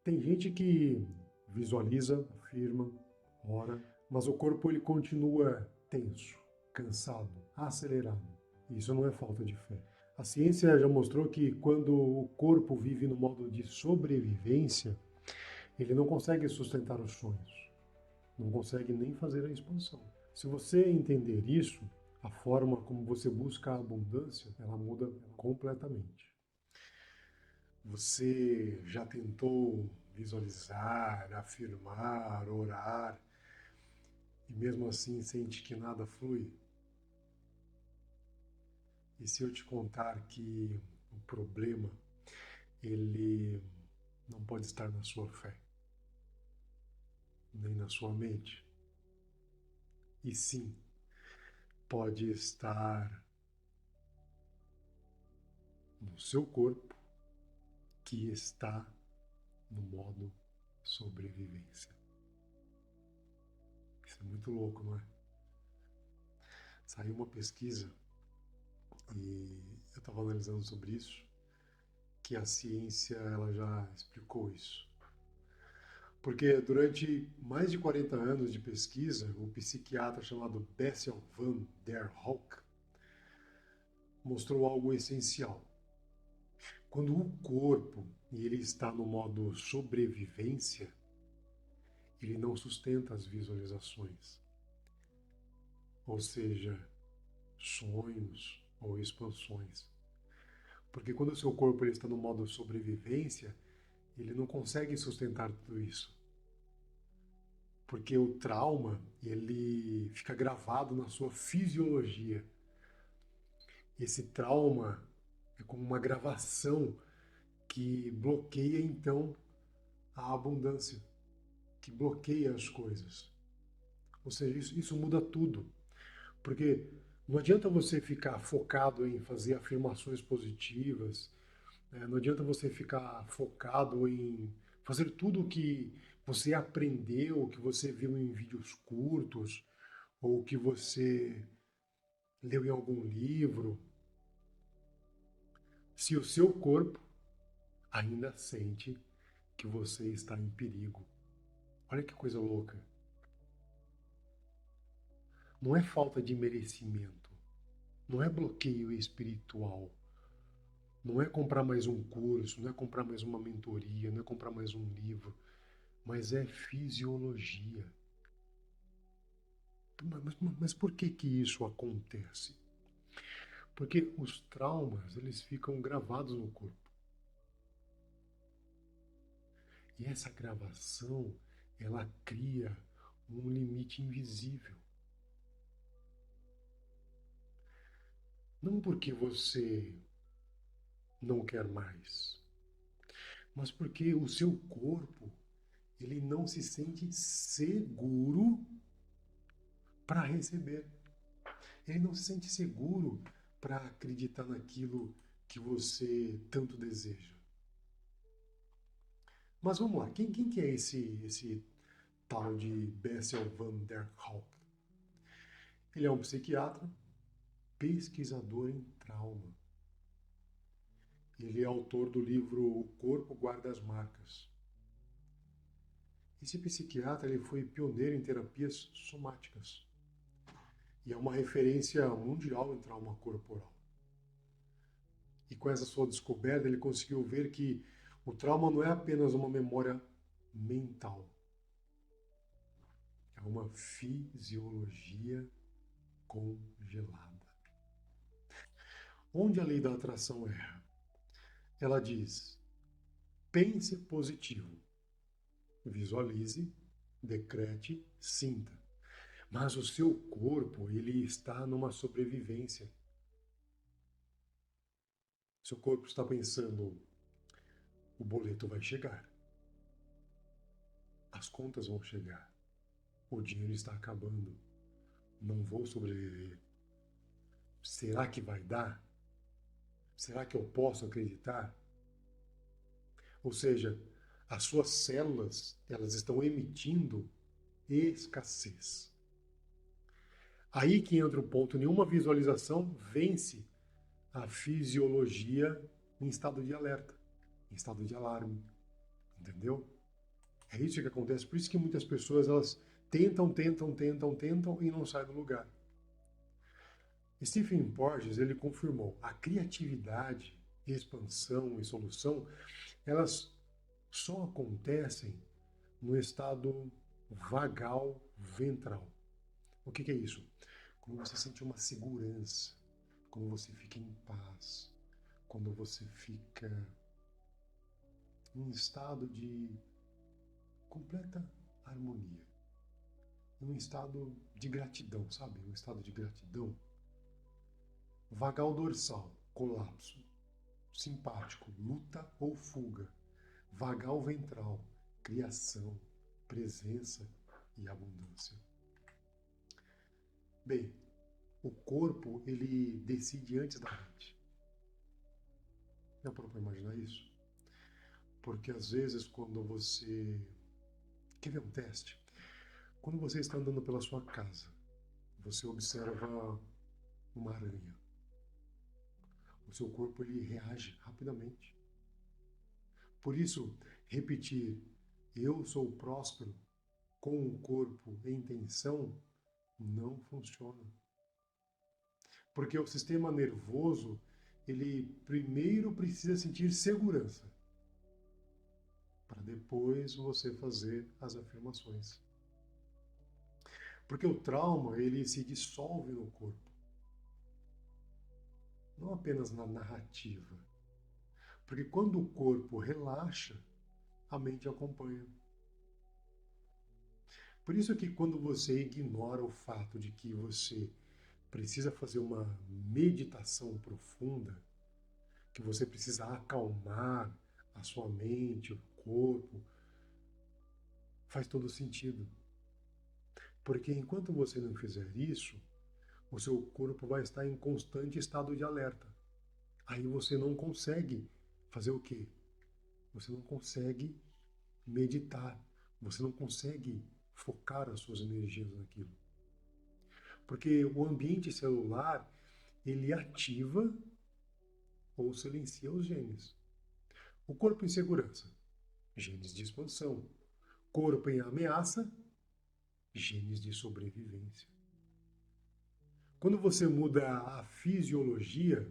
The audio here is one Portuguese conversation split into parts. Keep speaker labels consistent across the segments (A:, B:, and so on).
A: Tem gente que visualiza, afirma, ora, mas o corpo ele continua tenso, cansado, acelerado. Isso não é falta de fé. A ciência já mostrou que quando o corpo vive no modo de sobrevivência, ele não consegue sustentar os sonhos, não consegue nem fazer a expansão. Se você entender isso, a forma como você busca a abundância, ela muda completamente. Você já tentou visualizar, afirmar, orar e mesmo assim sente que nada flui? E se eu te contar que o problema, ele não pode estar na sua fé, nem na sua mente, e sim pode estar no seu corpo, que está no modo sobrevivência. Isso é muito louco, não é? Saiu uma pesquisa e eu estava analisando sobre isso, que a ciência ela já explicou isso. Porque durante mais de 40 anos de pesquisa, o psiquiatra chamado Bessel van der Kolk mostrou algo essencial. Quando o corpo ele está no modo sobrevivência, ele não sustenta as visualizações, ou seja, sonhos ou expansões. Porque quando o seu corpo ele está no modo sobrevivência, ele não consegue sustentar tudo isso. Porque o trauma, ele fica gravado na sua fisiologia. Esse trauma é como uma gravação que bloqueia então a abundância, que bloqueia as coisas. Ou seja, isso muda tudo. Porque não adianta você ficar focado em fazer afirmações positivas, né? Não adianta você ficar focado em fazer tudo o que você aprendeu, o que você viu em vídeos curtos, ou o que você leu em algum livro, se o seu corpo ainda sente que você está em perigo. Olha que coisa louca. Não é falta de merecimento, não é bloqueio espiritual, não é comprar mais um curso, não é comprar mais uma mentoria, não é comprar mais um livro, mas é fisiologia. Mas por que isso acontece? Porque os traumas, eles ficam gravados no corpo. E essa gravação, ela cria um limite invisível. Não porque você não quer mais, mas porque o seu corpo, ele não se sente seguro para receber. Ele não se sente seguro para acreditar naquilo que você tanto deseja. Mas vamos lá, quem que é esse tal de Bessel van der Kolk? Ele é um psiquiatra, pesquisador em trauma. Ele é autor do livro O Corpo Guarda as Marcas. Esse psiquiatra ele foi pioneiro em terapias somáticas e é uma referência mundial em trauma corporal. E com essa sua descoberta ele conseguiu ver que o trauma não é apenas uma memória mental, é uma fisiologia congelada. Onde a lei da atração erra? Ela diz: pense positivo, visualize, decrete, sinta. Mas o seu corpo, ele está numa sobrevivência. Seu corpo está pensando: o boleto vai chegar, as contas vão chegar, o dinheiro está acabando, não vou sobreviver. Será que vai dar? Será que eu posso acreditar? Ou seja, as suas células, elas estão emitindo escassez. Aí que entra o ponto, nenhuma visualização vence a fisiologia em estado de alerta, em estado de alarme, entendeu? É isso que acontece. Por isso que muitas pessoas elas tentam e não saem do lugar. Stephen Porges ele confirmou a criatividade, expansão e solução elas só acontecem no estado vagal ventral. O que é isso? Quando você sente uma segurança, quando você fica em paz, quando você fica em estado de completa harmonia, em um estado de gratidão, sabe? Um estado de gratidão. Vagal dorsal, colapso. Simpático, luta ou fuga. Vagal ventral, criação, presença e abundância. Bem, o corpo ele decide antes da mente. Já parou para imaginar isso? Porque às vezes quando você... Quer ver um teste? Quando você está andando pela sua casa, você observa uma aranha. O seu corpo ele reage rapidamente. Por isso, repetir eu sou próspero com o corpo em tensão não funciona. Porque o sistema nervoso, ele primeiro precisa sentir segurança, para depois você fazer as afirmações. Porque o trauma, ele se dissolve no corpo. Não apenas na narrativa. Porque quando o corpo relaxa, a mente acompanha. Por isso que quando você ignora o fato de que você precisa fazer uma meditação profunda, que você precisa acalmar a sua mente, o corpo, faz todo sentido. Porque enquanto você não fizer isso, o seu corpo vai estar em constante estado de alerta. Aí você não consegue fazer o quê? Você não consegue meditar, você não consegue focar as suas energias naquilo. Porque o ambiente celular, ele ativa ou silencia os genes. O corpo em segurança, genes de expansão. Corpo em ameaça, genes de sobrevivência. Quando você muda a fisiologia,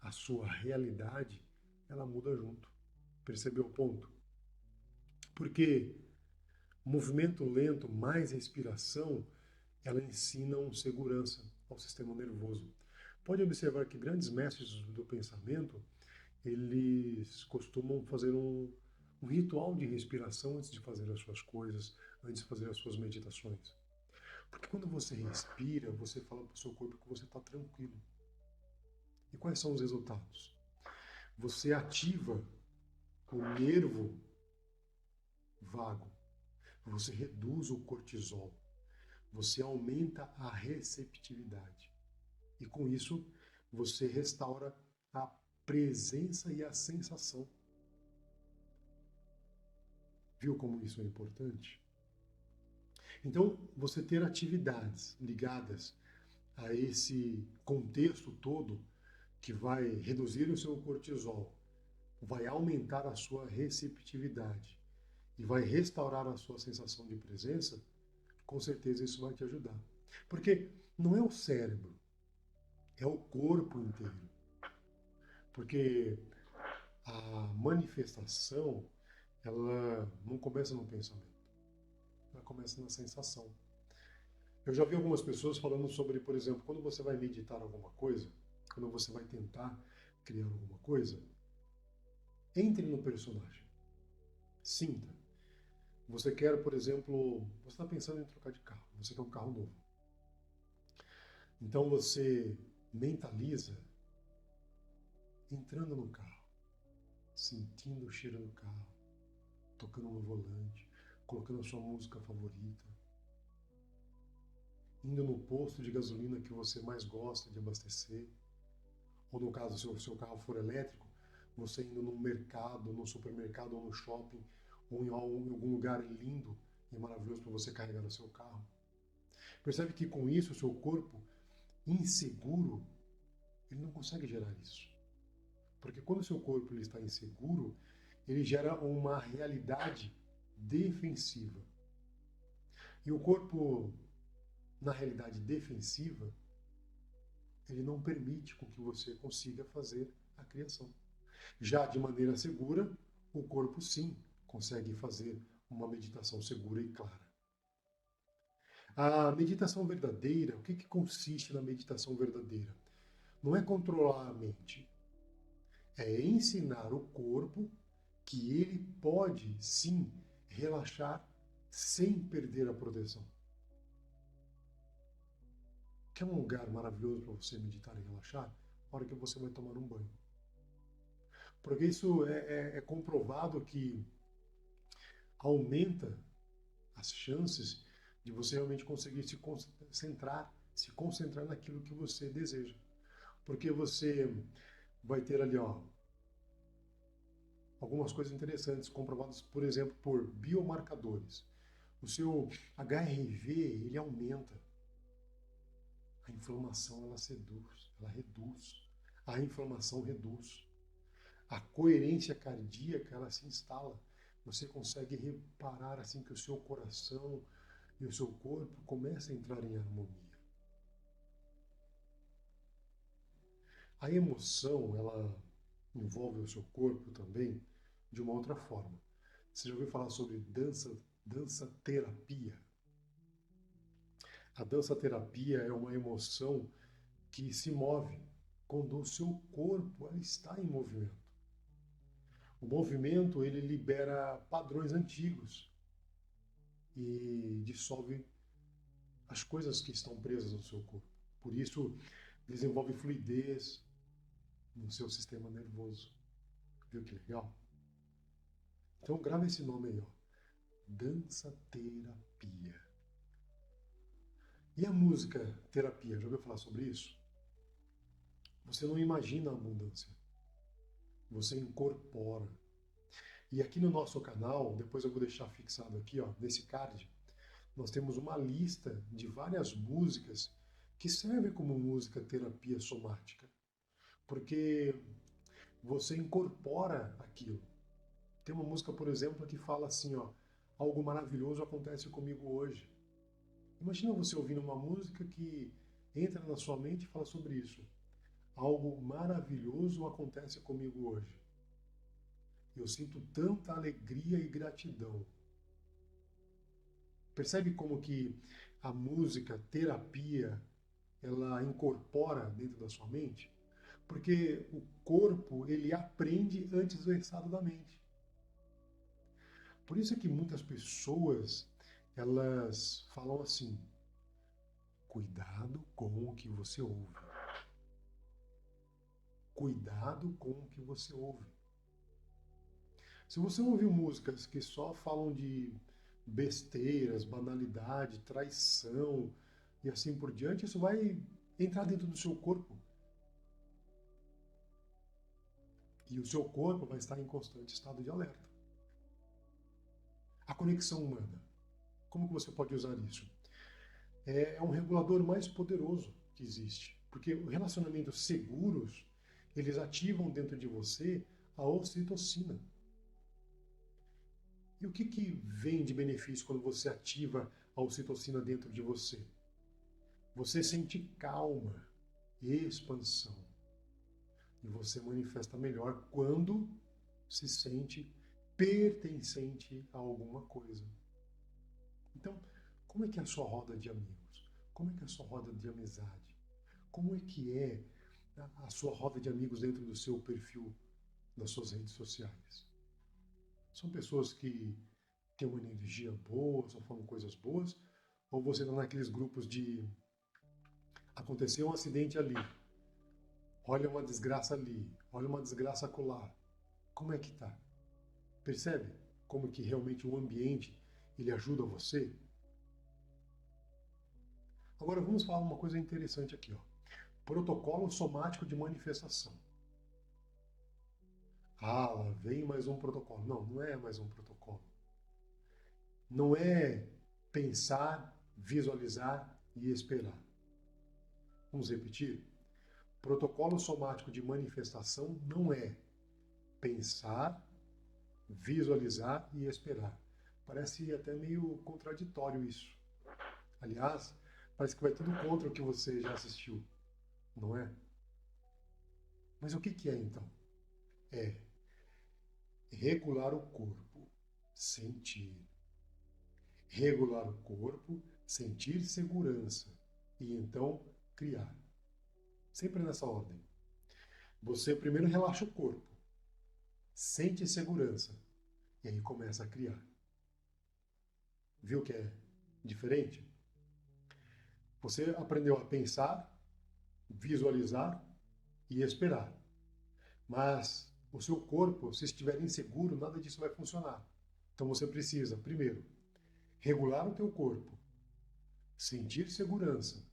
A: a sua realidade, ela muda junto. Percebeu o ponto? Porque movimento lento mais respiração, ela ensinam segurança ao sistema nervoso. Pode observar que grandes mestres do pensamento, eles costumam fazer um ritual de respiração antes de fazer as suas coisas, antes de fazer as suas meditações. Porque quando você respira, você fala para o seu corpo que você está tranquilo. E quais são os resultados? Você ativa o nervo vago, você reduz o cortisol, você aumenta a receptividade. E com isso, você restaura a presença e a sensação. Viu como isso é importante? Então, você ter atividades ligadas a esse contexto todo que vai reduzir o seu cortisol, vai aumentar a sua receptividade e vai restaurar a sua sensação de presença, com certeza isso vai te ajudar. Porque não é o cérebro, é o corpo inteiro. Porque a manifestação, ela não começa no pensamento, ela começa na sensação. Eu já vi algumas pessoas falando sobre, por exemplo, quando você vai meditar alguma coisa, quando você vai tentar criar alguma coisa, entre no personagem. Sinta. Você quer, por exemplo, você está pensando em trocar de carro, você quer um carro novo. Então você mentaliza entrando no carro, sentindo o cheiro do carro, tocando no volante, colocando a sua música favorita, indo no posto de gasolina que você mais gosta de abastecer, ou no caso, se o seu carro for elétrico, você indo no mercado, no supermercado ou no shopping, ou em algum lugar lindo e maravilhoso para você carregar o seu carro. Percebe que com isso o seu corpo inseguro, ele não consegue gerar isso. Porque quando o seu corpo ele está inseguro, ele gera uma realidade defensiva. E o corpo, na realidade defensiva, ele não permite com que você consiga fazer a criação. Já de maneira segura, o corpo sim consegue fazer uma meditação segura e clara. A meditação verdadeira, o que consiste na meditação verdadeira? Não é controlar a mente, é ensinar o corpo que ele pode sim relaxar sem perder a proteção. Quer um lugar maravilhoso para você meditar e relaxar? A hora que você vai tomar um banho. Porque isso é comprovado que aumenta as chances de você realmente conseguir se concentrar naquilo que você deseja. Porque você vai ter ali, ó, algumas coisas interessantes comprovadas, por exemplo, por biomarcadores. O seu HRV, ele aumenta. A inflamação, ela reduz. A inflamação reduz. A coerência cardíaca, ela se instala. Você consegue reparar assim que o seu coração e o seu corpo começam a entrar em harmonia. A emoção, ela envolve o seu corpo também de uma outra forma. Você já ouviu falar sobre dança terapia? A dança terapia é uma emoção que se move quando o seu corpo está em movimento. O movimento ele libera padrões antigos e dissolve as coisas que estão presas no seu corpo. Por isso, desenvolve fluidez no seu sistema nervoso. Viu que legal? Então, grava esse nome aí, ó. Dança terapia. E a música terapia? Já ouviu falar sobre isso? Você não imagina a abundância. Você incorpora. E aqui no nosso canal, depois eu vou deixar fixado aqui, ó, nesse card, nós temos uma lista de várias músicas que servem como música terapia somática. Porque você incorpora aquilo. Tem uma música, por exemplo, que fala assim, ó, algo maravilhoso acontece comigo hoje. Imagina você ouvindo uma música que entra na sua mente e fala sobre isso. Algo maravilhoso acontece comigo hoje. Eu sinto tanta alegria e gratidão. Percebe como que a música, terapia, ela incorpora dentro da sua mente? Porque o corpo, ele aprende antes do estado da mente. Por isso é que muitas pessoas, elas falam assim, cuidado com o que você ouve. Cuidado com o que você ouve. Se você ouvir músicas que só falam de besteiras, banalidade, traição e assim por diante, isso vai entrar dentro do seu corpo. E o seu corpo vai estar em constante estado de alerta. A conexão humana. Como que você pode usar isso? É um regulador mais poderoso que existe. Porque relacionamentos seguros, eles ativam dentro de você a ocitocina. E o que vem de benefício quando você ativa a ocitocina dentro de você? Você sente calma, expansão. E você manifesta melhor quando se sente pertencente a alguma coisa. Então, como é que é a sua roda de amigos? Como é que é a sua roda de amizade? Como é que é a sua roda de amigos dentro do seu perfil das suas redes sociais? São pessoas que têm uma energia boa, só falam coisas boas? Ou você está naqueles grupos de aconteceu um acidente ali, olha uma desgraça ali, olha uma desgraça acolá. Como é que tá? Percebe como que realmente o ambiente ele ajuda você? Agora vamos falar uma coisa interessante aqui, ó. Protocolo somático de manifestação. Ah, lá vem mais um protocolo. Não, não é mais um protocolo. Não é pensar, visualizar e esperar. Vamos repetir? Protocolo somático de manifestação não é pensar, visualizar e esperar. Parece até meio contraditório isso. Aliás, parece que vai tudo contra o que você já assistiu, não é? Mas o que que é então? É regular o corpo, sentir. Regular o corpo, sentir segurança e então criar. Sempre nessa ordem. Você primeiro relaxa o corpo, sente segurança e aí começa a criar. Viu que é diferente? Você aprendeu a pensar, visualizar e esperar. Mas o seu corpo, se estiver inseguro, nada disso vai funcionar. Então você precisa, primeiro, regular o teu corpo, sentir segurança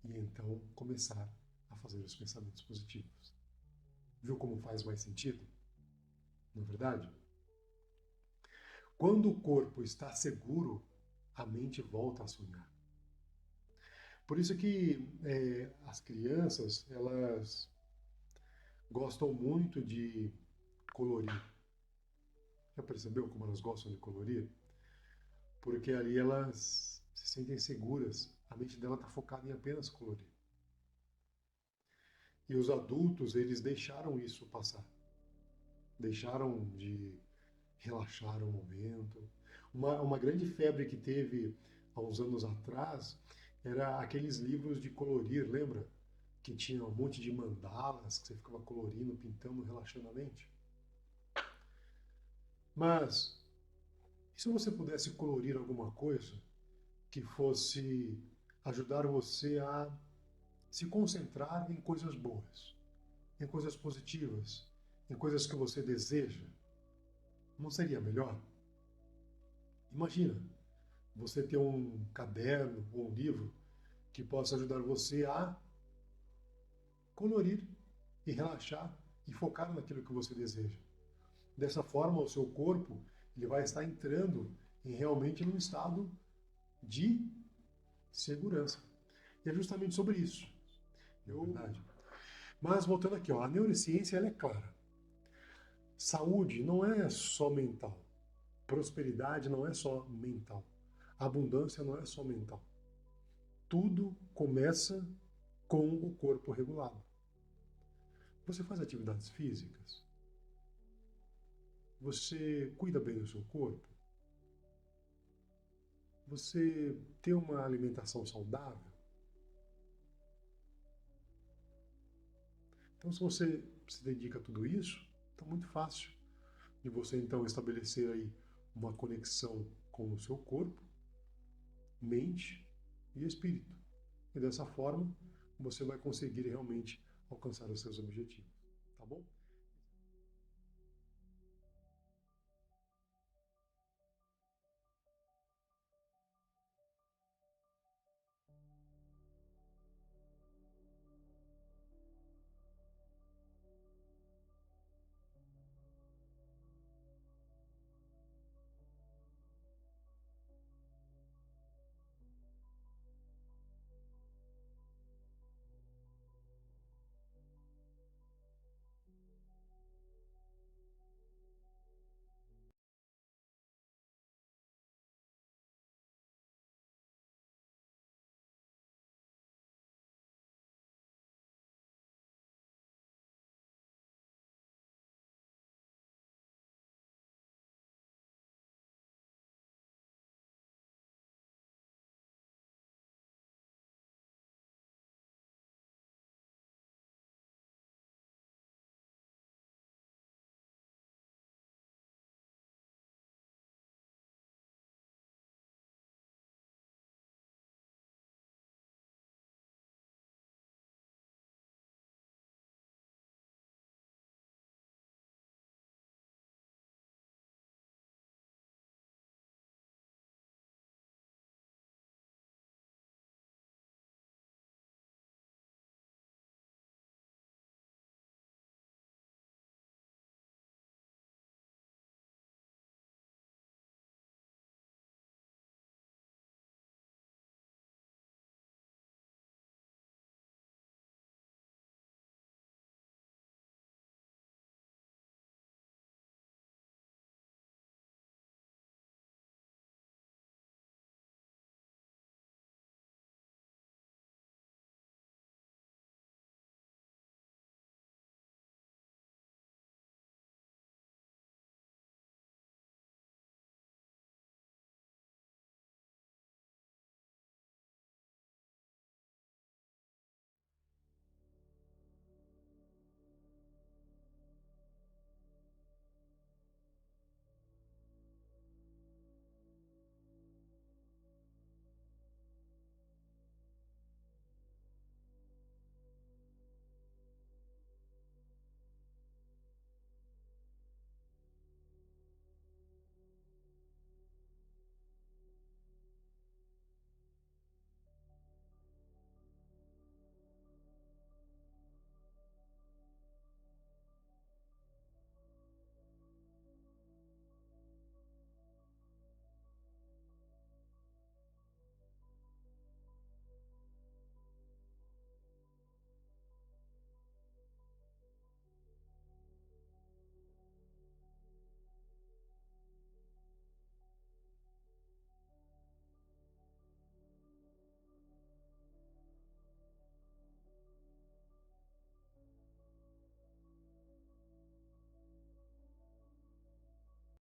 A: e então começar a fazer os pensamentos positivos. Viu como faz mais sentido? Não é verdade? Quando o corpo está seguro, a mente volta a sonhar. Por isso que as crianças, elas gostam muito de colorir. Já percebeu como elas gostam de colorir? Porque ali elas se sentem seguras. A mente dela está focada em apenas colorir. E os adultos, eles deixaram isso passar. Deixaram de relaxar um momento. Uma grande febre que teve há uns anos atrás era aqueles livros de colorir, lembra? Que tinha um monte de mandalas que você ficava colorindo, pintando, relaxando a mente. Mas, e se você pudesse colorir alguma coisa que fosse ajudar você a se concentrar em coisas boas, em coisas positivas, em coisas que você deseja? Não seria melhor? Imagina, você ter um caderno ou um livro que possa ajudar você a colorir e relaxar e focar naquilo que você deseja. Dessa forma, o seu corpo ele vai estar entrando em realmente num estado de segurança. E é justamente sobre isso. É verdade. Mas voltando aqui, ó, a neurociência ela é clara. Saúde não é só mental. Prosperidade não é só mental. Abundância não é só mental. Tudo começa com o corpo regulado. Você faz atividades físicas? Você cuida bem do seu corpo? Você tem uma alimentação saudável? Então, se você se dedica a tudo isso, está muito fácil de você então estabelecer aí uma conexão com o seu corpo, mente e espírito. E dessa forma, você vai conseguir realmente alcançar os seus objetivos. Tá bom?